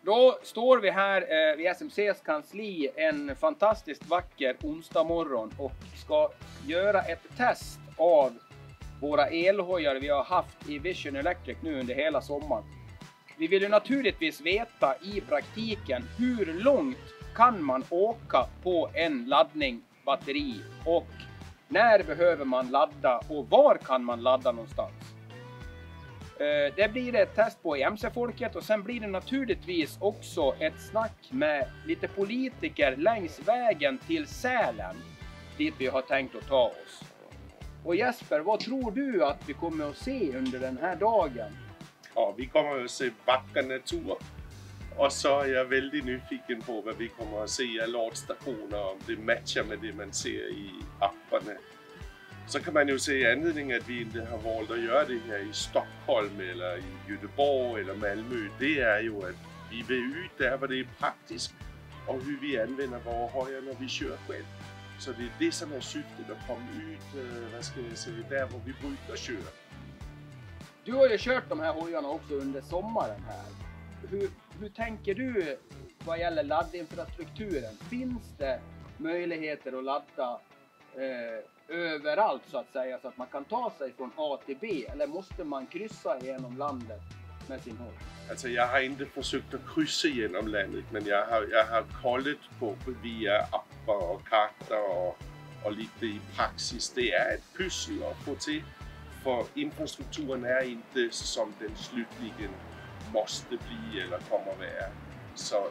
Då står vi här vid SMCs kansli en fantastiskt vacker onsdag morgon och ska göra ett test av våra elhojar vi har haft i Vision Electric nu under hela sommaren. Vi vill ju naturligtvis veta i praktiken hur långt kan man åka på en laddning batteri och när behöver man ladda och var kan man ladda någonstans. Det blir ett test på MC-folket och sen blir det naturligtvis också ett snack med lite politiker längs vägen till Sälen dit vi har tänkt att ta oss. Och Jesper, vad tror du att vi kommer att se under den här dagen? Ja, vi kommer att se vacker natur. Och så är jag väldigt nyfiken på vad vi kommer att se i laddstationer, om det matchar med det man ser i apparna. Så kan man ju se anledningen att vi inte har valt att göra det här i Stockholm eller i Göteborg eller Malmö. Det är ju att vi vill ut där var det är praktiskt och hur vi använder våra hojar när vi kör själv. Så det är det som är syftet att komma ut, vad ska jag säga, där var vi brukar köra. Du har ju kört de här hojarna också under sommaren här. Hur tänker du vad gäller laddinfrastrukturen? Finns det möjligheter att ladda överallt så att säga, så att man kan ta sig från A till B, eller måste man kryssa genom landet med sin hoj? Alltså jag har inte försökt att kryssa genom landet, men jag har kollat på via appar och kartor och lite i praxis. Det är ett pussel att få till, för infrastrukturen är inte som den slutligen måste bli eller kommer att vara.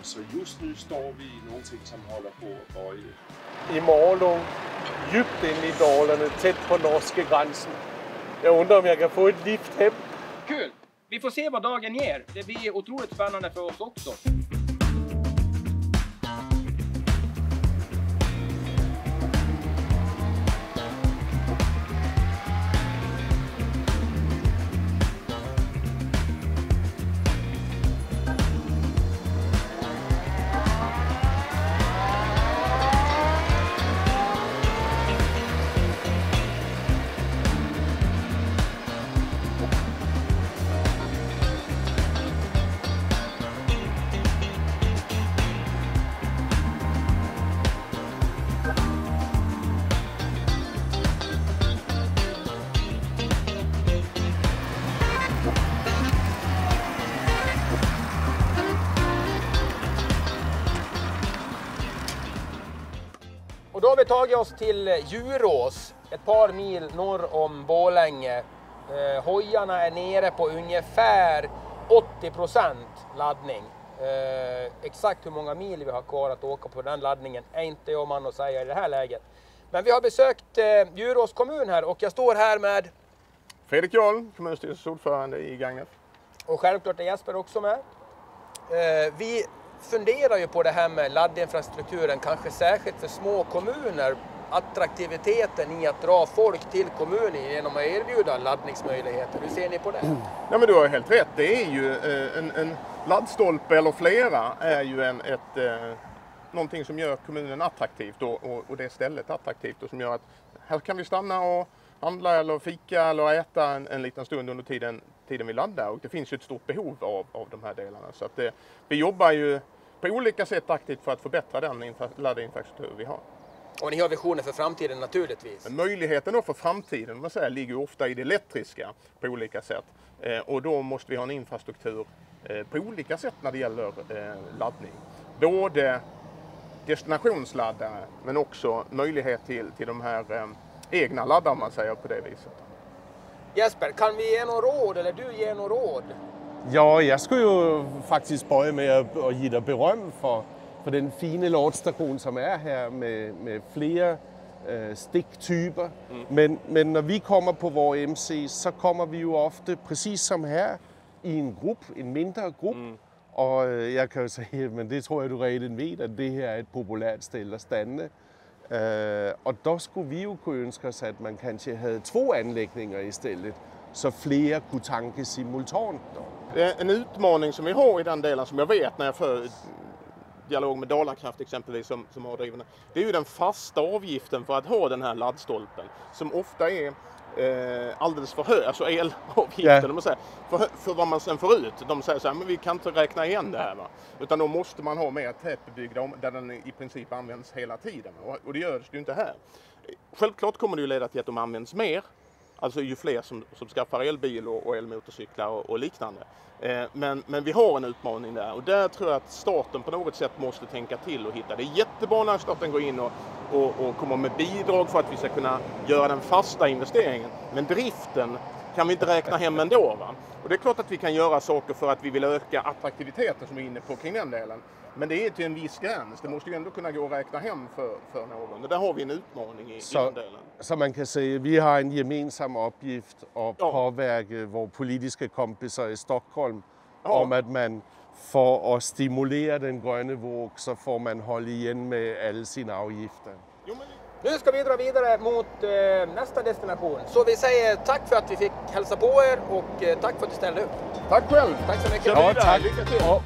Så just nu står vi i någonting som håller på att börja. I Malung, djupt in i Dalarna, tätt på norska gränsen. Jag undrar om jag kan få ett lift hem. Kul! Vi får se vad dagen ger. Det blir otroligt spännande för oss också. Och då har vi tagit oss till Djurås, ett par mil norr om Borlänge. Hojarna är nere på ungefär 80% laddning. Exakt hur många mil vi har kvar att åka på den laddningen är inte jag man att säga i det här läget. Men vi har besökt Djurås kommun här och jag står här med Fredrik Jarl, kommunstyrelsens ordförande i Gagnef. Och självklart är Jesper också med. Vi funderar ju på det här med laddinfrastrukturen, kanske särskilt för små kommuner. Attraktiviteten i att dra folk till kommunen genom att erbjuda laddningsmöjligheter. Hur ser ni på det? Ja, men du har helt rätt. Det är ju en laddstolpe eller flera är ju någonting som gör kommunen attraktivt och det stället attraktivt och som gör att här kan vi stanna och handla eller fika eller äta en liten stund under tiden vi laddar, och det finns ju ett stort behov av de här delarna. Så att vi jobbar ju på olika sätt aktivt för att förbättra den laddinfrastruktur vi har. Och ni har visioner för framtiden naturligtvis. Men möjligheten då för framtiden ligger ofta i det elektriska på olika sätt. Och då måste vi ha en infrastruktur på olika sätt när det gäller laddning. Både destinationsladdare men också möjlighet till de här egna laddare, om man säger på det viset. Jesper, kan vi ge någon råd eller du ge någon råd? Ja, jag skulle ju faktiskt börja med att ge dig beröm för den fina laddstation som är här med flera sticktyper. Men när vi kommer på vår MC så kommer vi ju ofta, precis som här, i en grupp, en mindre grupp. Och jag kan ju säga, men det tror jag du redan vet, att det här är ett populärt ställe att stanna. Och då skulle vi ju kunna önska oss att man kanske hade 2 anläggningar istället, så fler kunde tanka simultant. En utmaning som vi har i den delen, som jag vet när jag för dialog med Dalakraft exempelvis som har driven, det är ju den fasta avgiften för att ha den här laddstolpen, som ofta är alldeles för hög, alltså elavgiften, de säger, för vad man sen får ut. De säger så här, men vi kan inte räkna igen det här, va? Utan då måste man ha mer tätbebyggda där den i princip används hela tiden. Och det görs det ju inte här. Självklart kommer det ju leda till att de används mer. Alltså ju fler som skaffar elbil och elmotorcyklar och liknande. Men vi har en utmaning där, och där tror jag att staten på något sätt måste tänka till och hitta. Det är jättebra när staten går in och kommer med bidrag för att vi ska kunna göra den fasta investeringen. Men driften kan vi inte räkna hem ändå, va? Och det är klart att vi kan göra saker för att vi vill öka attraktiviteten som är inne på kring den delen. Men det är till en viss gräns. Det måste ju ändå kunna gå att räkna hem för någon. Och där har vi en utmaning i den delen. Så man kan säga, vi har en gemensam uppgift att påverka våra politiska kompisar i Stockholm om att man för att stimulera den gröna våg så får man hålla igen med alla sina avgifter. Nu ska vi dra vidare mot nästa destination. Så vi säger tack för att vi fick hälsa på er och tack för att du ställde upp. Tack själv! Tack så mycket! Ja, tack! Lycka till! Ja.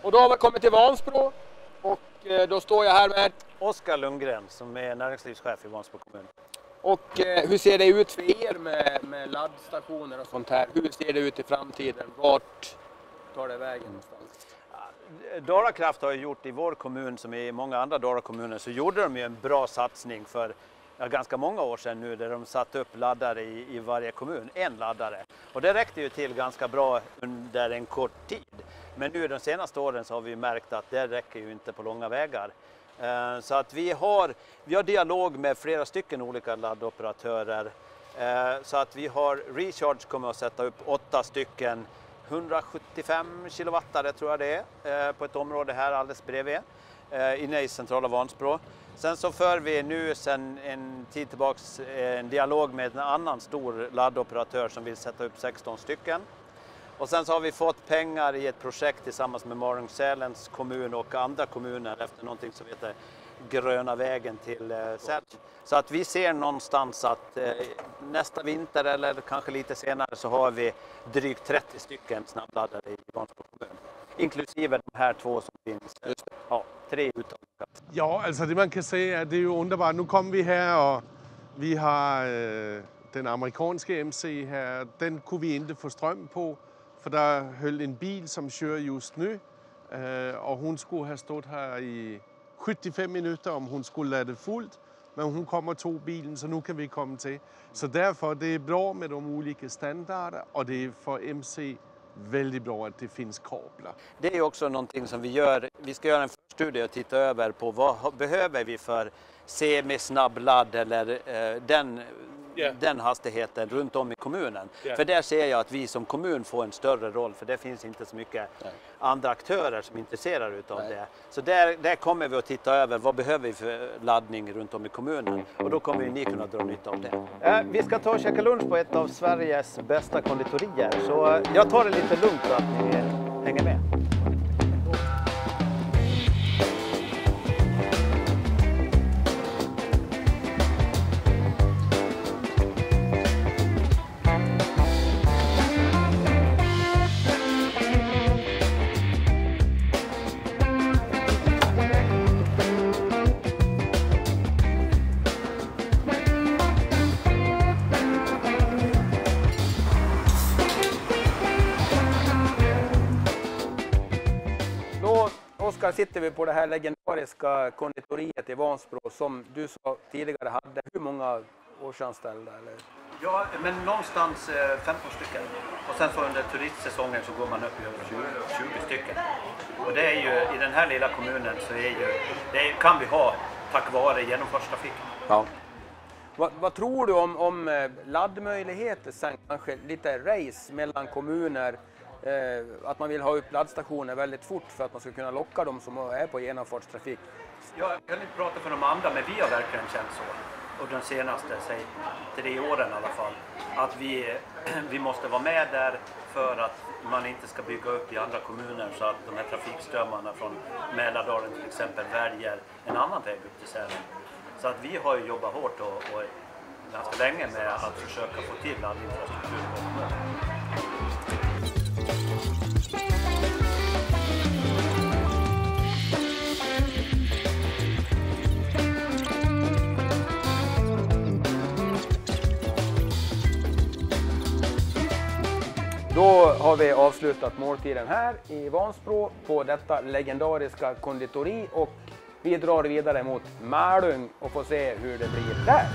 Och då har vi kommit till Vansbro och då står jag här med Oskar Lundgren som är näringslivschef i Vansbro kommun. Och hur ser det ut för er med laddstationer och sånt här? Hur ser det ut i framtiden? Vart tar det vägen någonstans? Dalakraft har ju gjort i vår kommun som i många andra Dalakommuner, så gjorde de ju en bra satsning för ganska många år sedan nu, där de satt upp laddare i varje kommun, en laddare. Och det räckte ju till ganska bra under en kort tid. Men nu de senaste åren så har vi märkt att det räcker ju inte på långa vägar. Så att vi har dialog med flera stycken olika laddoperatörer. Så att vi har Recharge kommer att sätta upp 8 stycken 175 kilowattare tror jag det är, på ett område här alldeles bredvid, inne i centrala Vansbro. Sen så för vi nu sedan en tid tillbaks en dialog med en annan stor laddoperatör som vill sätta upp 16 stycken. Och sen så har vi fått pengar i ett projekt tillsammans med Malung-Sälens kommun och andra kommuner efter någonting som heter Gröna vägen till Sälen. Så att vi ser någonstans att nästa vinter eller kanske lite senare så har vi drygt 30 stycken snabbladdare i Vansbro kommun. Inklusive de här 2 som finns. Ja, 3 utan. Ja, alltså det man kan säga är att det är ju underbart. Nu kommer vi här och vi har den amerikanska MC här. Den kunde vi inte få ström på. För där höll en bil som kör just nu och hon skulle ha stått här i 75 minuter om hon skulle ladda fullt. Men hon kommer och tog bilen så nu kan vi komma till. Så därför det är bra med de olika standarder och det är för MC väldigt bra att det finns kablar. Det är också någonting som vi gör. Vi ska göra en förstudie och titta över på vad behöver vi för semisnabbladd eller den hastigheten runt om i kommunen. För där ser jag att vi som kommun får en större roll, för det finns inte så mycket andra aktörer som är intresserade utav det. Så där kommer vi att titta över vad behöver vi för laddning runt om i kommunen, och då kommer ni kunna dra nytta av det. Vi ska ta och käka lunch på ett av Sveriges bästa konditorier, så jag tar det lite lugnt så att ni hänger med. Oskar, sitter vi på det här legendariska konditoriet i Vansbro som du sa tidigare hade hur många årsanställda? Eller? Ja, men någonstans 15 stycken. Och sen så under turistsäsongen så går man upp i över 20 stycken. Och det är ju, i den här lilla kommunen så kan vi ha tack vare genomfartstrafiken. Ja. Vad tror du om laddmöjligheter sen, kanske lite race mellan kommuner? Att man vill ha upp laddstationer väldigt fort för att man ska kunna locka dem som är på genomfartstrafik? Jag kan inte prata för de andra, men vi har verkligen känt så. Och de senaste, säg 3 åren i alla fall, att vi måste vara med där för att man inte ska bygga upp i andra kommuner så att de här trafikströmmarna från Mälardalen till exempel väljer en annan väg upp till Sälen. Så att vi har ju jobbat hårt och ganska länge med att försöka få till laddinfrastruktur på kommunen. Då har vi avslutat måltiden här i Vansbro på detta legendariska konditori och vi drar vidare mot Malung och får se hur det blir där.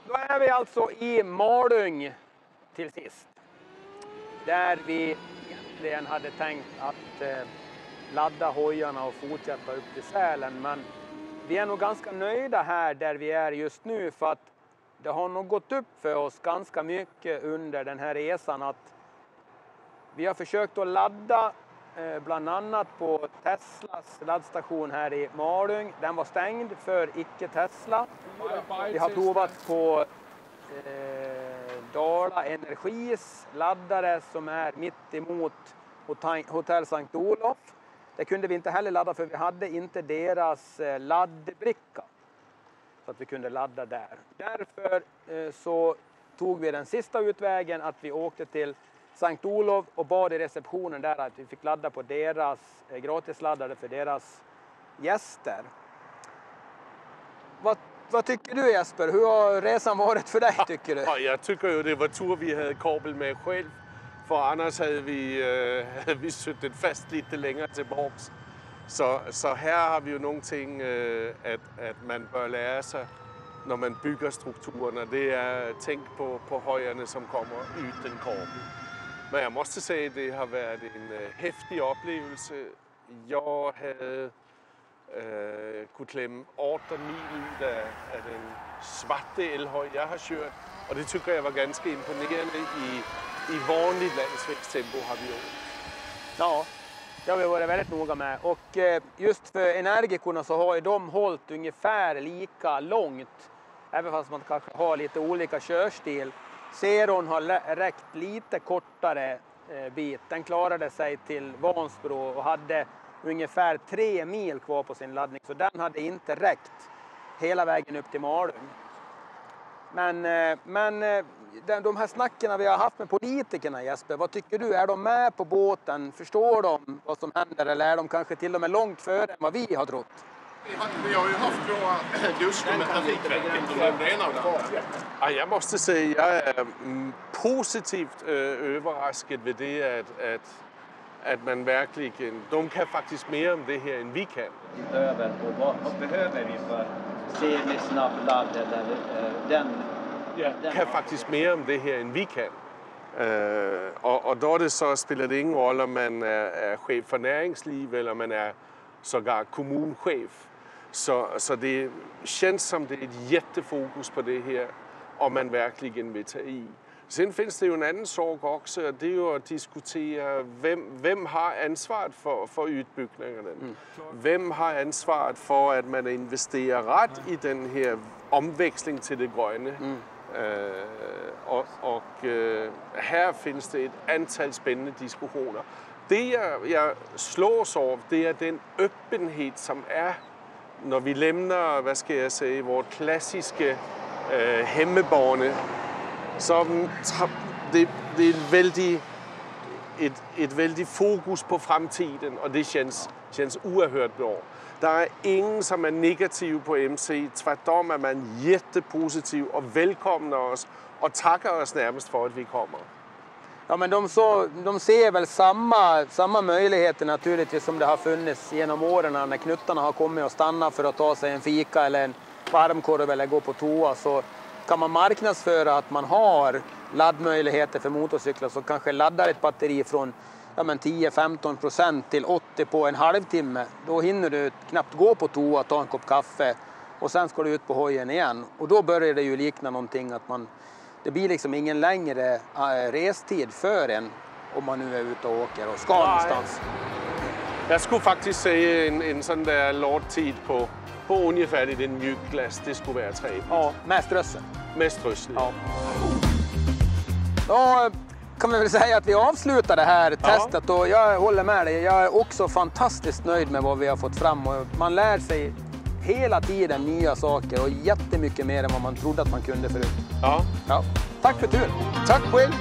Då är vi alltså i Malung till sist. Där vi egentligen hade tänkt att ladda hojarna och fortsätta upp till Sälen. Men vi är nog ganska nöjda här där vi är just nu för att det har nog gått upp för oss ganska mycket under den här resan att vi har försökt att ladda bland annat på Teslas laddstation här i Malung. Den var stängd för icke-Tesla. Vi har provat på Dala Energis laddare som är mitt emot Hotell Sankt Olof. Det kunde vi inte heller ladda för vi hade inte deras laddbricka. Så att vi kunde ladda där. Därför så tog vi den sista utvägen att vi åkte till Sankt Olof och bad i receptionen där att vi fick ladda på deras gratisladdare för deras gäster. Vad tycker du Jesper? Hur har resan varit för dig tycker du? Ja, jag tycker ju det var tur vi hade kabel med själv. För annars hade vi suttit fast lite längre tillbaks. Så här har vi ju någonting att man bör lära sig när man bygger strukturerna. Det är tänk på hojarna som kommer utan kabel. Men jag måste säga att det har varit en häftig upplevelse. Jag hade kunnat klämma 18 mil ut av den svarta elhoj jag har kört. Och det tycker jag var ganska imponerande i vanligt landsvägstempo har vi gjort. Ja, det har vi varit väldigt noga med. Och just för energikorna så har ju de hållit ungefär lika långt. Även fast man kanske har lite olika körstil. Zeron har räckt lite kortare bit. Den klarade sig till Vansbro och hade ungefär 3 mil kvar på sin laddning. Så den hade inte räckt hela vägen upp till Malung. Men de här snacken vi har haft med politikerna Jesper, vad tycker du? Är de med på båten? Förstår de vad som händer? Eller är de kanske till och med långt före än vad vi har trott? Vi har ju haft våra duster med Trafikverket och det ena och det andra. Ja, jag måste säga att jag är positivt överraskad vid det att man verkligen, de kan faktiskt mer om det här än vi kan. Över och vad behöver vi för semisnabb ladd eller den kan faktiskt mer om det här än vi kan. Och då är det så spelar det ingen roll om man är chef för näringsliv eller man är sågar kommunchef. Så det känns som det är ett jättefokus på det här om man verkligen vill ta i. Sen finns det ju en annan sak också, det är ju att diskutera vem har ansvaret för utbyggnaden. Vem har ansvaret för att man investerar rätt i den här omväxlingen till det gröna. Här finns det ett antal spännande diskussioner. Det jag slås av, det är den öppenhet som är når vi lämnar, vad ska jag säga, vårt klassiska hemmebane, så det är ett väldigt fokus på framtiden, och det känns oerhört bra. Det är ingen som är negativ på MC, tvärtom är man jättepositiv och välkomnar oss och tackar oss närmast för att vi kommer. Ja, men de ser väl samma möjligheter naturligtvis som det har funnits genom åren när knuttarna har kommit och stannat för att ta sig en fika eller en varmkorv eller gå på toa. Så kan man marknadsföra att man har laddmöjligheter för motorcyklar, så kanske laddar ett batteri från 10-15% till 80% på en halvtimme. Då hinner du knappt gå på toa, ta en kopp kaffe och sen ska du ut på hojen igen. Och då börjar det ju likna någonting att det blir liksom ingen längre restid för en om man nu är ute och åker och ska någonstans. Jag skulle faktiskt säga en sån där lådtid på ungefär i den mjukglass, det skulle vara trevligt. Ja, med strössel. Med strössel. Ja. Då kan vi väl säga att vi avslutar det här testet, och jag håller med dig. Jag är också fantastiskt nöjd med vad vi har fått fram, och man lär sig hela tiden nya saker och jättemycket mer än vad man trodde att man kunde förut. Ja. Tack för tur. Tack själv.